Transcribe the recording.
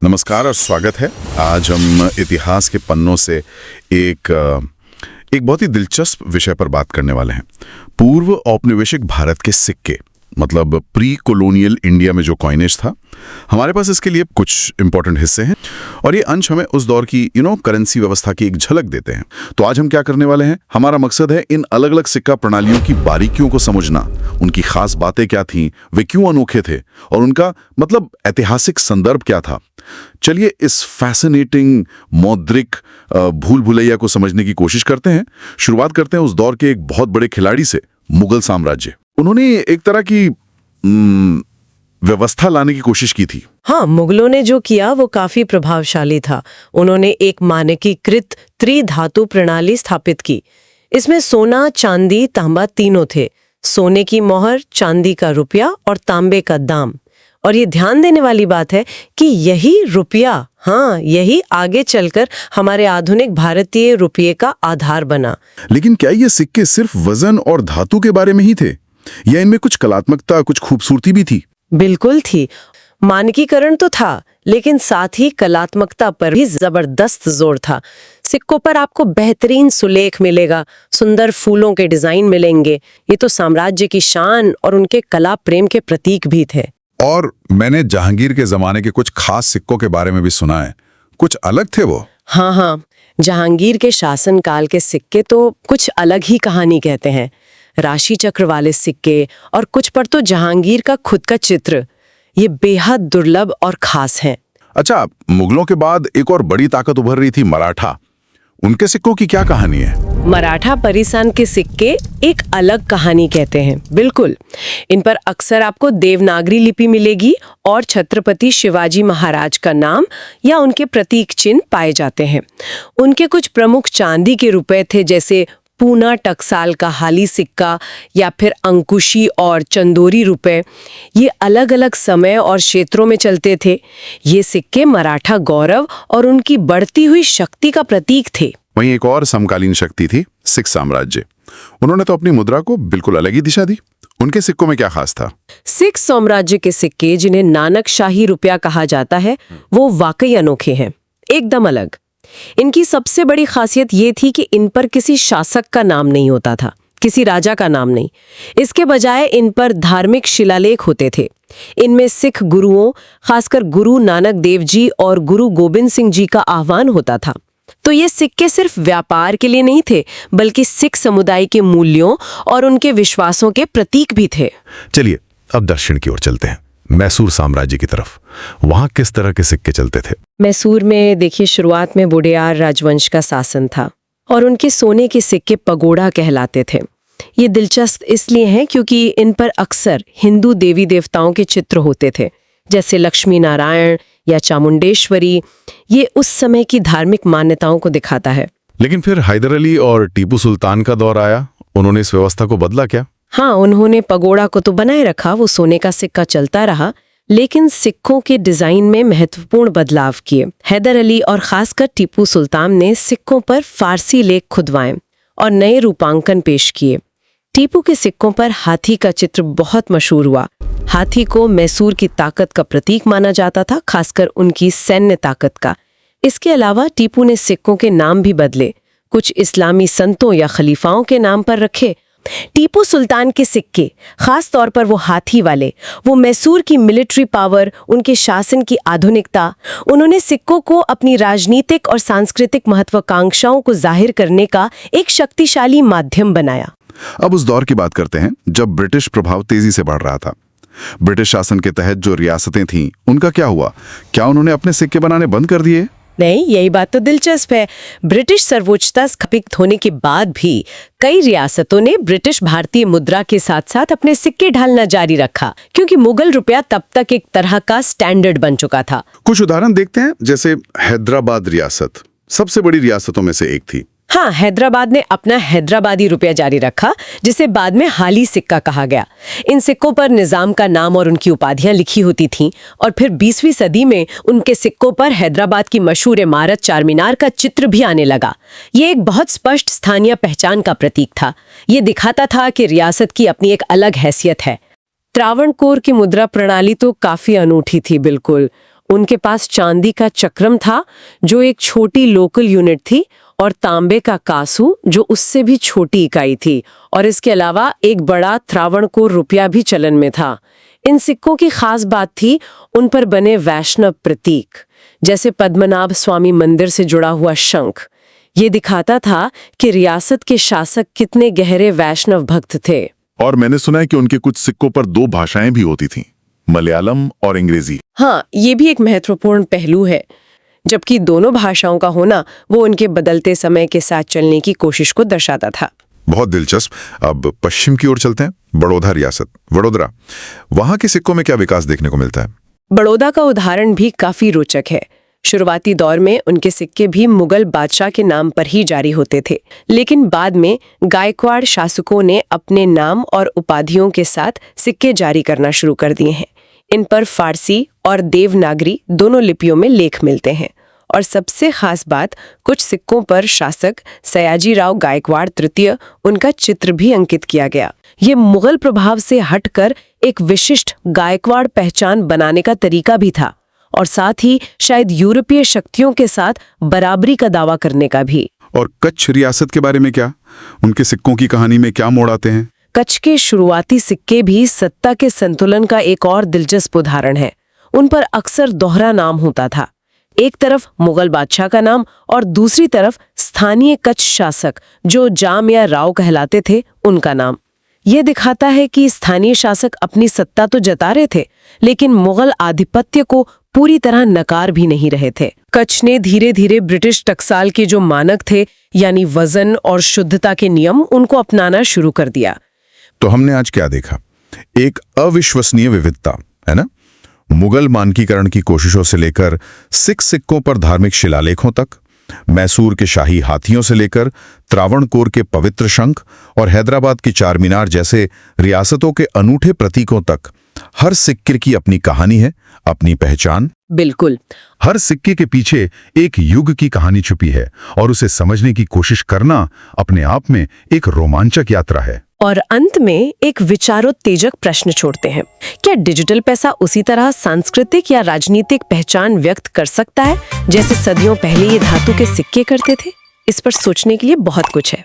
नमस्कार और स्वागत है। आज हम इतिहास के पन्नों से एक बहुत ही दिलचस्प विषय पर बात करने वाले हैं। पूर्व औपनिवेशिक भारत के सिक्के, मतलब प्री कॉलोनियल इंडिया में जो कॉइनेज था। हमारे पास इसके लिए कुछ इंपॉर्टेंट हिस्से हैं और ये अंश हमें उस दौर की करेंसी व्यवस्था की एक झलक देते हैं। तो आज हम क्या करने वाले हैं, हमारा मकसद है इन अलग अलग सिक्का प्रणालियों की बारीकियों को समझना, उनकी खास बातें क्या थीं, वे क्यों अनोखे थे और उनका मतलब ऐतिहासिक संदर्भ क्या था। चलिए इस फैसिनेटिंग मौद्रिक भूल भुलैया को समझने की कोशिश करते हैं। शुरुआत करते हैं उस दौर के एक बहुत बड़े खिलाड़ी से, मुगल साम्राज्य। उन्होंने एक तरह की व्यवस्था लाने की कोशिश की थी। हाँ, मुगलों ने जो किया वो काफी प्रभावशाली था। उन्होंने एक मानकीकृत त्रिधातु प्रणाली स्थापित की। इसमें सोना, चांदी, तांबा तीनों थे। सोने की मोहर, चांदी का रुपया और तांबे का दाम। और ये ध्यान देने वाली बात है कि यही रुपया, हाँ, यही आगे चलकर हमारे आधुनिक भारतीय रुपये का आधार बना। लेकिन क्या ये सिक्के सिर्फ वजन और धातु के बारे में ही थे या इनमें कुछ कलात्मकता, कुछ खूबसूरती भी थी? बिल्कुल थी। मानकीकरण तो था, लेकिन साथ ही कलात्मकता पर भी जबरदस्त जोर था। सिक्कों पर आपको बेहतरीन सुलेख मिलेगा, सुंदर फूलों के डिजाइन मिलेंगे। ये तो साम्राज्य की शान और उनके कला प्रेम के प्रतीक भी थे। और मैंने जहांगीर के जमाने के कुछ खास सिक्कों के बारे में भी सुना है, कुछ अलग थे वो। हाँ, जहांगीर के शासनकाल के सिक्के तो कुछ अलग ही कहानी कहते हैं। राशि चक्र वाले सिक्के और कुछ पर तो जहांगीर का खुद का चित्र, ये बेहद दुर्लभ और खास हैं। अच्छा, मुगलों के बाद एक और बड़ी ताकत उभर रही थी, मराठा। उनके सिक्कों की क्या कहानी है? मराठा परिसान के सिक्के एक अलग कहानी कहते हैं। बिल्कुल, इन पर अक्सर आपको देवनागरी लिपि मिलेगी और छत्रपति शिवाजी महाराज का नाम या उनके प्रतीक चिन्ह पाए जाते हैं। उनके कुछ प्रमुख चांदी के रुपए थे, जैसे पूना टकसाल का हाली सिक्का या फिर अंकुशी और चंदोरी रुपए। ये अलग अलग समय और क्षेत्रों में चलते थे। ये सिक्के मराठा गौरव और उनकी बढ़ती हुई शक्ति का प्रतीक थे। वहीं एक और समकालीन शक्ति थी, सिख साम्राज्य। उन्होंने तो अपनी मुद्रा को बिल्कुल अलग ही दिशा दी। उनके सिक्कों में क्या खास था? सिख साम्राज्य के सिक्के, जिन्हें नानक शाही रुपया कहा जाता है, वो वाकई अनोखे हैं, एकदम अलग। इनकी सबसे बड़ी खासियत ये थी कि इन पर किसी शासक का नाम नहीं होता था, किसी राजा का नाम नहीं। इसके बजाय इन पर धार्मिक शिलालेख होते थे। इनमें सिख गुरुओं, खासकर गुरु नानक देव जी और गुरु गोबिंद सिंह जी का आह्वान होता था। तो ये सिक्के सिर्फ व्यापार के लिए नहीं थे, बल्कि सिख समुदाय के मूल्यों और उनके विश्वासों के प्रतीक भी थे। चलिए अब दक्षिण की ओर चलते हैं, मैसूर साम्राज्य की तरफ। वहां किस तरह के सिक्के चलते थे? मैसूर में देखिए, शुरुआत में वोडेयार राजवंश का शासन था और उनके सोने के सिक्के पगोड़ा कहलाते थे। ये दिलचस्प इसलिए हैं क्योंकि इन पर अक्सर हिंदू देवी देवताओं के चित्र होते थे, जैसे लक्ष्मी नारायण या चामुंडेश्वरी। ये उस समय की धार्मिक मान्यताओं को दिखाता है। लेकिन फिर हैदर अली और टीपू सुल्तान का दौर आया। उन्होंने इस व्यवस्था को बदला क्या? हाँ, उन्होंने पगोड़ा को तो बनाए रखा, वो सोने का सिक्का चलता रहा, लेकिन सिक्कों के डिजाइन में महत्वपूर्ण बदलाव किए। हैदर अली और खासकर टीपू सुल्तान ने सिक्कों पर फारसी लेख खुदवाए और नए रूपांकन पेश किए। टीपू के सिक्कों पर हाथी का चित्र बहुत मशहूर हुआ। हाथी को मैसूर की ताकत का प्रतीक माना जाता था, खासकर उनकी सैन्य ताकत का। इसके अलावा टीपू ने सिक्कों के नाम भी बदले, कुछ इस्लामी संतों या खलीफाओं के नाम पर रखे। टीपू सुल्तान के सिक्के, खास तौर पर वो हाथी वाले, वो मैसूर की मिलिट्री पावर, उनके शासन की आधुनिकता, उन्होंने सिक्कों को अपनी राजनीतिक और सांस्कृतिक महत्वाकांक्षाओं को जाहिर करने का एक शक्तिशाली माध्यम बनाया। अब उस दौर की बात करते हैं जब ब्रिटिश प्रभाव तेजी से बढ़ रहा था। ब्रिटिश शासन के तहत जो रियासतें थीं, उनका क्या हुआ? क्या उन्होंने अपने सिक्के बनाने बंद कर दिए? नहीं, यही बात तो दिलचस्प है। ब्रिटिश सर्वोच्चता स्थापित होने के बाद भी कई रियासतों ने ब्रिटिश भारतीय मुद्रा के साथ साथ अपने सिक्के ढालना जारी रखा, क्योंकि मुगल रुपया तब तक एक तरह का स्टैंडर्ड बन चुका था। कुछ उदाहरण देखते हैं, जैसे हैदराबाद रियासत सबसे बड़ी रियासतों में से एक थी। हाँ, हैदराबाद ने अपना हैदराबादी रुपया जारी रखा, जिसे बाद में हाली सिक्का कहा गया। इन सिक्कों पर निजाम का नाम और उनकी उपाधियां लिखी होती थीं और फिर 20वीं सदी में उनके सिक्कों पर हैदराबाद की मशहूर इमारत चारमीनार का चित्र भी आने लगा। ये एक बहुत स्पष्ट स्थानीय पहचान का प्रतीक था। ये दिखाता था कि रियासत की अपनी एक अलग हैसियत है। त्रावणकोर की मुद्रा प्रणाली तो काफी अनूठी थी, बिल्कुल। उनके पास चांदी का चक्रम था जो एक छोटी लोकल यूनिट थी, और तांबे का कासू जो उससे भी छोटी इकाई थी, और इसके अलावा एक बड़ा त्रावणकोर रुपया भी चलन में था। इन सिक्कों की खास बात थी उन पर बने वैष्णव प्रतीक, जैसे पद्मनाभ स्वामी मंदिर से जुड़ा हुआ शंख। ये दिखाता था कि रियासत के शासक कितने गहरे वैष्णव भक्त थे। और मैंने सुना है कि उनके कुछ सिक्कों पर 2 भाषाएं भी होती थीं, मलयालम और अंग्रेजी। हाँ, ये भी एक महत्वपूर्ण पहलू है। जबकि दोनों भाषाओं का होना वो उनके बदलते समय के साथ चलने की कोशिश को दर्शाता था। बहुत दिलचस्प। अब पश्चिम की ओर चलते हैं। बड़ौदा रियासत, वडोदरा, वहां के सिक्कों में क्या विकास देखने को मिलता है? बड़ौदा का उदाहरण भी काफी रोचक है। शुरुआती दौर में उनके सिक्के भी मुगल बादशाह के नाम पर ही जारी होते थे, लेकिन बाद में गायकवाड़ शासकों ने अपने नाम और उपाधियों के साथ सिक्के जारी करना शुरू कर दिए हैं। इन पर फारसी और देवनागरी दोनों लिपियों में लेख मिलते हैं, और सबसे खास बात, कुछ सिक्कों पर शासक सयाजीराव गायकवाड़ तृतीय उनका चित्र भी अंकित किया गया। ये मुगल प्रभाव से हटकर एक विशिष्ट गायकवाड़ पहचान बनाने का तरीका भी था, और साथ ही शायद यूरोपीय शक्तियों के साथ बराबरी का दावा करने का भी। और कच्छ रियासत के बारे में क्या? उनके सिक्कों की कहानी में क्या मोड़ आते हैं? कच्छ के शुरुआती सिक्के भी सत्ता के संतुलन का एक और दिलचस्प उदाहरण है। उन पर अक्सर दोहरा नाम होता था, एक तरफ मुगल बादशाह का नाम और दूसरी तरफ स्थानीय कच्छ शासक जो जाम या राव कहलाते थे उनका नाम। यह दिखाता है कि स्थानीय शासक अपनी सत्ता तो जता रहे थे, लेकिन मुगल आधिपत्य को पूरी तरह नकार भी नहीं रहे थे। कच्छ ने धीरे धीरे ब्रिटिश टकसाल के जो मानक थे, यानी वजन और शुद्धता के नियम, उनको अपनाना शुरू कर दिया। तो हमने आज क्या देखा? एक अविश्वसनीय विविधता, है ना? मुगल मानकीकरण की कोशिशों से लेकर सिख सिक्कों पर धार्मिक शिलालेखों तक, मैसूर के शाही हाथियों से लेकर त्रावणकोर के पवित्र शंख और हैदराबाद की चार मीनार जैसे रियासतों के अनूठे प्रतीकों तक, हर सिक्के की अपनी कहानी है, अपनी पहचान। बिल्कुल। हर सिक्के के पीछे एक युग की कहानी छुपी है, और उसे समझने की कोशिश करना अपने आप में एक रोमांचक यात्रा है। और अंत में एक विचारोत्तेजक प्रश्न छोड़ते हैं, क्या डिजिटल पैसा उसी तरह सांस्कृतिक या राजनीतिक पहचान व्यक्त कर सकता है जैसे सदियों पहले ये धातु के सिक्के करते थे? इस पर सोचने के लिए बहुत कुछ है।